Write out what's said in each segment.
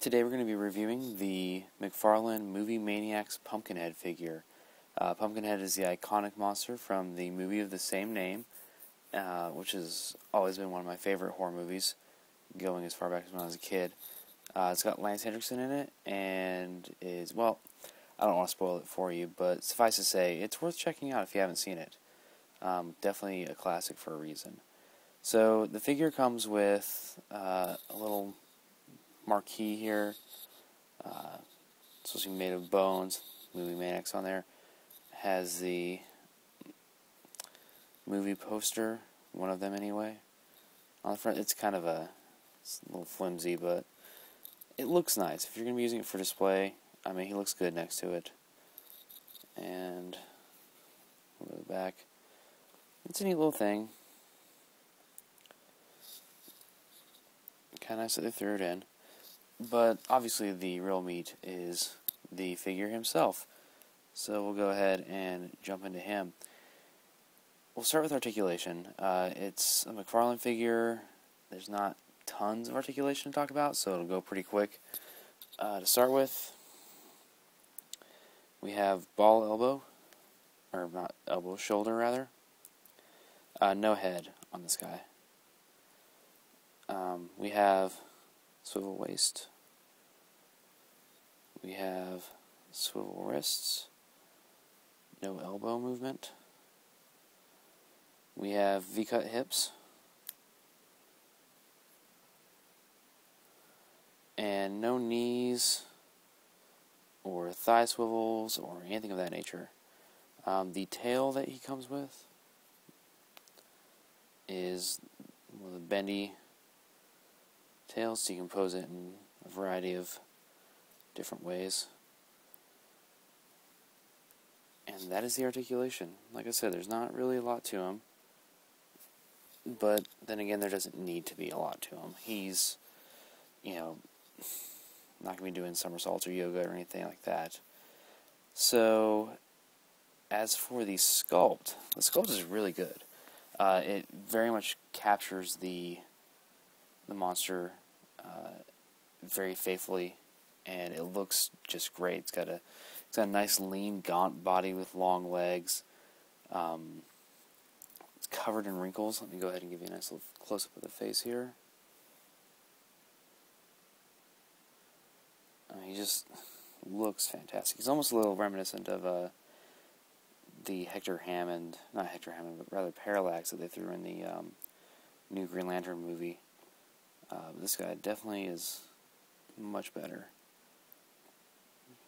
Today we're going to be reviewing the McFarlane movie Maniacs Pumpkinhead figure. Pumpkinhead is the iconic monster from the movie of the same name, which has always been one of my favorite horror movies, going as far back as when I was a kid. It's got Lance Henriksen in it, and is, well, I don't want to spoil it for you, but suffice to say, it's worth checking out if you haven't seen it. Definitely a classic for a reason. So the figure comes with a little marquee here. It's supposed to be made of bones. Movie Maniacs on there. Has the movie poster, one of them anyway. On the front, it's kind of it's a little flimsy, but it looks nice. If you're going to be using it for display, I mean, he looks good next to it. And over the back, it's a neat little thing. Kind of nice that they threw it in. But obviously the real meat is the figure himself. So we'll go ahead and jump into him. We'll start with articulation. It's a McFarlane figure. There's not tons of articulation to talk about, so it'll go pretty quick. To start with, we have ball elbow, or not elbow, shoulder rather. No head on this guy. We have swivel waist. We have swivel wrists. No elbow movement. We have V-cut hips. And no knees or thigh swivels or anything of that nature. The tail that he comes with is with a bendy tail, so you can pose it in a variety of different ways. And that is the articulation. Like I said, there's not really a lot to him. But then again, there doesn't need to be a lot to him. He's, not going to be doing somersaults or yoga or anything like that. So, as for the sculpt is really good. It very much captures the monster very faithfully, and it looks just great. It's got a nice lean, gaunt body with long legs. It's covered in wrinkles. Let me go ahead and give you a nice little close-up of the face here. He just looks fantastic. He's almost a little reminiscent of the not Hector Hammond, but rather Parallax that they threw in the new Green Lantern movie. This guy definitely is much better.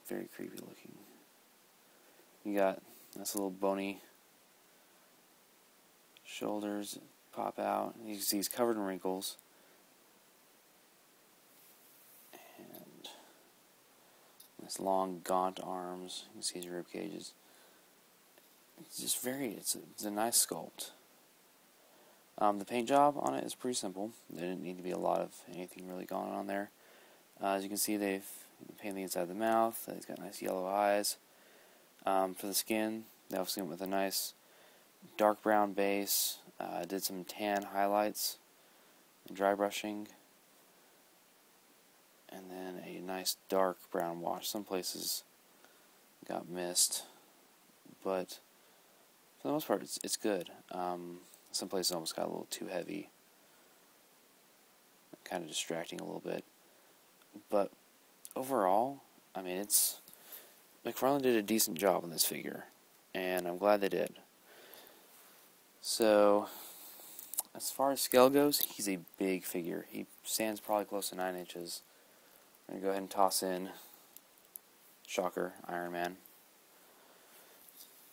Very creepy looking. You got nice little bony shoulders pop out. You can see he's covered in wrinkles. And nice long gaunt arms. You can see his rib cages. It's just it's a nice sculpt. The paint job on it is pretty simple. There didn't need to be a lot of anything really going on there. As you can see, they've painted the inside of the mouth. He's got nice yellow eyes. For the skin, they also went with a nice dark brown base. Did some tan highlights and dry brushing. And then a nice dark brown wash. Some places got missed, but for the most part, it's good. Some places almost got a little too heavy, kind of distracting a little bit. But overall, I mean, McFarlane did a decent job on this figure, and I'm glad they did. So, as far as scale goes, he's a big figure. He stands probably close to 9 inches. I'm going to go ahead and toss in, shocker, Iron Man.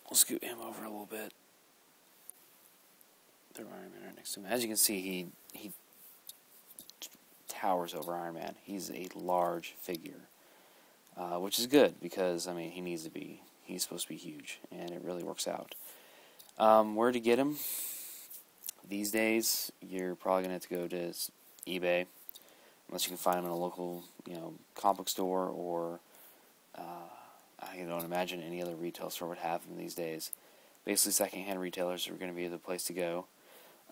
We'll scoot him over a little bit. Throw Iron Man right next to him. As you can see, he towers over Iron Man. He's a large figure, which is good because, I mean, he needs to be. He's supposed to be huge, and it really works out. Where to get him? These days, you're probably going to have to go to eBay, unless you can find him in a local, comic book store, or I don't imagine any other retail store would have them these days. Basically, secondhand retailers are going to be the place to go.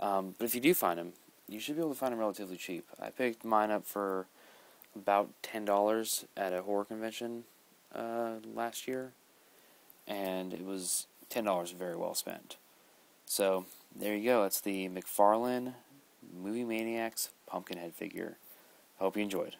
But if you do find them, you should be able to find them relatively cheap. I picked mine up for about $10 at a horror convention last year, and it was $10 very well spent. So there you go. It's the McFarlane Movie Maniacs Pumpkinhead figure. Hope you enjoyed.